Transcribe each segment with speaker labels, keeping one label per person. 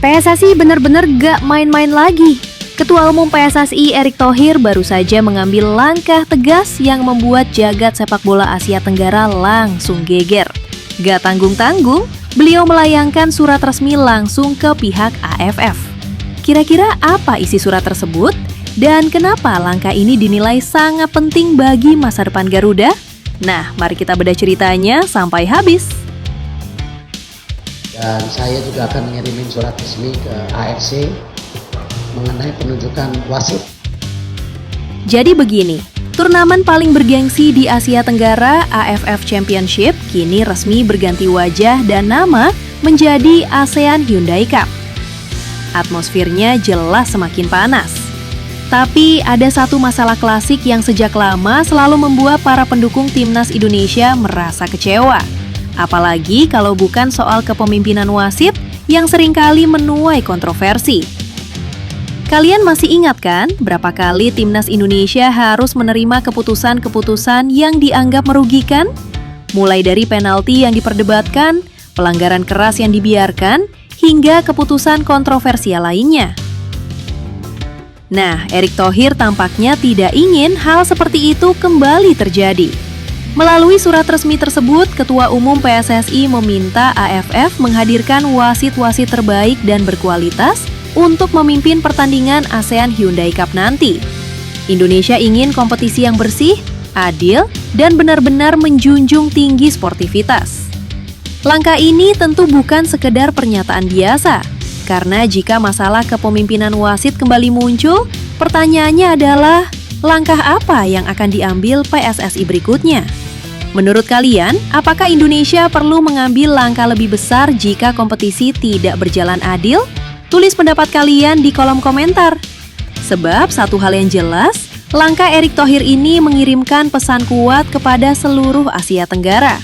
Speaker 1: PSSI benar-benar gak main-main lagi. Ketua Umum PSSI Erick Thohir baru saja mengambil langkah tegas yang membuat jagat sepak bola Asia Tenggara langsung geger. Gak tanggung-tanggung, beliau melayangkan surat resmi langsung ke pihak AFF. Kira-kira apa isi surat tersebut? Dan kenapa langkah ini dinilai sangat penting bagi masa depan Garuda? Nah, mari kita bedah ceritanya sampai habis.
Speaker 2: Dan saya juga akan mengirimin surat resmi ke AFC mengenai penunjukan wasit.
Speaker 1: Jadi begini, turnamen paling bergengsi di Asia Tenggara, AFF Championship, kini resmi berganti wajah dan nama menjadi ASEAN Hyundai Cup. Atmosfernya jelas semakin panas. Tapi ada satu masalah klasik yang sejak lama selalu membuat para pendukung timnas Indonesia merasa kecewa. Apalagi kalau bukan soal kepemimpinan wasit yang seringkali menuai kontroversi. Kalian masih ingat kan berapa kali timnas Indonesia harus menerima keputusan-keputusan yang dianggap merugikan? Mulai dari penalti yang diperdebatkan, pelanggaran keras yang dibiarkan, hingga keputusan kontroversial lainnya. Nah, Erick Thohir tampaknya tidak ingin hal seperti itu kembali terjadi. Melalui surat resmi tersebut, Ketua Umum PSSI meminta AFF menghadirkan wasit-wasit terbaik dan berkualitas untuk memimpin pertandingan ASEAN Hyundai Cup nanti. Indonesia ingin kompetisi yang bersih, adil, dan benar-benar menjunjung tinggi sportivitas. Langkah ini tentu bukan sekedar pernyataan biasa, karena jika masalah kepemimpinan wasit kembali muncul, pertanyaannya adalah langkah apa yang akan diambil PSSI berikutnya? Menurut kalian, apakah Indonesia perlu mengambil langkah lebih besar jika kompetisi tidak berjalan adil? Tulis pendapat kalian di kolom komentar. Sebab satu hal yang jelas, langkah Erick Thohir ini mengirimkan pesan kuat kepada seluruh Asia Tenggara,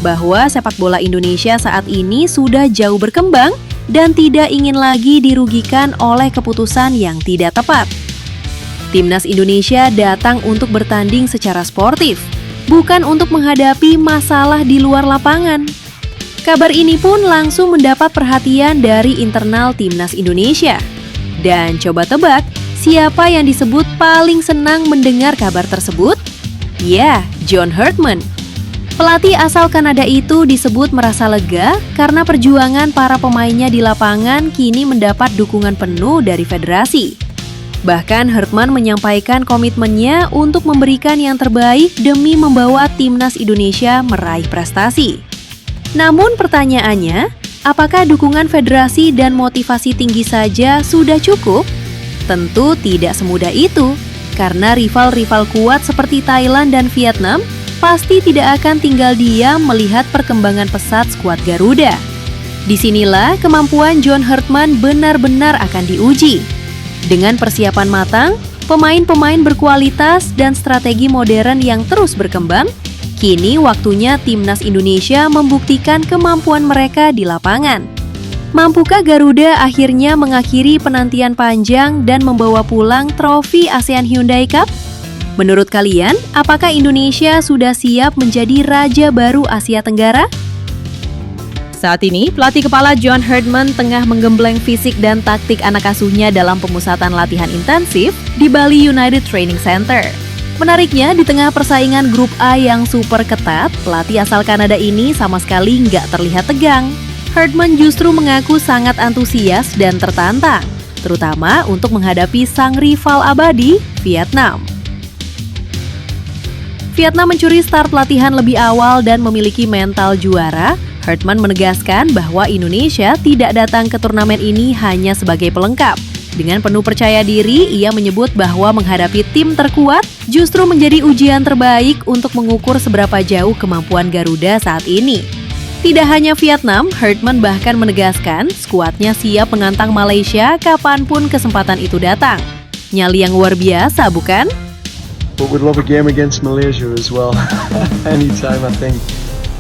Speaker 1: bahwa sepak bola Indonesia saat ini sudah jauh berkembang dan tidak ingin lagi dirugikan oleh keputusan yang tidak tepat. Timnas Indonesia datang untuk bertanding secara sportif, bukan untuk menghadapi masalah di luar lapangan. Kabar ini pun langsung mendapat perhatian dari internal Timnas Indonesia. Dan coba tebak, siapa yang disebut paling senang mendengar kabar tersebut? Ya, John Herdman. Pelatih asal Kanada itu disebut merasa lega karena perjuangan para pemainnya di lapangan kini mendapat dukungan penuh dari federasi. Bahkan Herdman menyampaikan komitmennya untuk memberikan yang terbaik demi membawa Timnas Indonesia meraih prestasi. Namun pertanyaannya, apakah dukungan federasi dan motivasi tinggi saja sudah cukup? Tentu tidak semudah itu, karena rival-rival kuat seperti Thailand dan Vietnam pasti tidak akan tinggal diam melihat perkembangan pesat skuad Garuda. Disinilah kemampuan John Herdman benar-benar akan diuji. Dengan persiapan matang, pemain-pemain berkualitas dan strategi modern yang terus berkembang, kini waktunya Timnas Indonesia membuktikan kemampuan mereka di lapangan. Mampukah Garuda akhirnya mengakhiri penantian panjang dan membawa pulang trofi ASEAN Hyundai Cup? Menurut kalian, apakah Indonesia sudah siap menjadi raja baru Asia Tenggara? Saat ini, pelatih kepala John Herdman tengah menggembleng fisik dan taktik anak asuhnya dalam pemusatan latihan intensif di Bali United Training Center. Menariknya, di tengah persaingan grup A yang super ketat, pelatih asal Kanada ini sama sekali nggak terlihat tegang. Herdman justru mengaku sangat antusias dan tertantang, terutama untuk menghadapi sang rival abadi, Vietnam. Vietnam mencuri start latihan lebih awal dan memiliki mental juara. Herdman menegaskan bahwa Indonesia tidak datang ke turnamen ini hanya sebagai pelengkap. Dengan penuh percaya diri, ia menyebut bahwa menghadapi tim terkuat justru menjadi ujian terbaik untuk mengukur seberapa jauh kemampuan Garuda saat ini. Tidak hanya Vietnam, Herdman bahkan menegaskan skuadnya siap menantang Malaysia kapanpun kesempatan itu datang. Nyali yang luar biasa, bukan?
Speaker 3: But we'd love a game against Malaysia as well. Anytime, I think.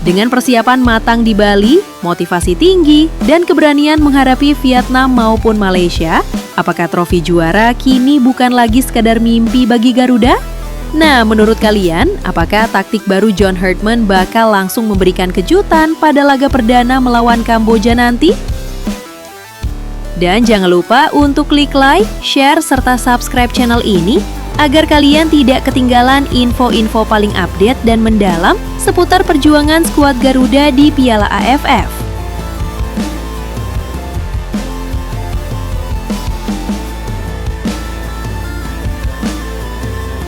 Speaker 1: Dengan persiapan matang di Bali, motivasi tinggi, dan keberanian menghadapi Vietnam maupun Malaysia, apakah trofi juara kini bukan lagi sekadar mimpi bagi Garuda? Nah, menurut kalian, apakah taktik baru John Herdman bakal langsung memberikan kejutan pada laga perdana melawan Kamboja nanti? Dan jangan lupa untuk klik like, share, serta subscribe channel ini agar kalian tidak ketinggalan info-info paling update dan mendalam seputar perjuangan skuad Garuda di Piala AFF.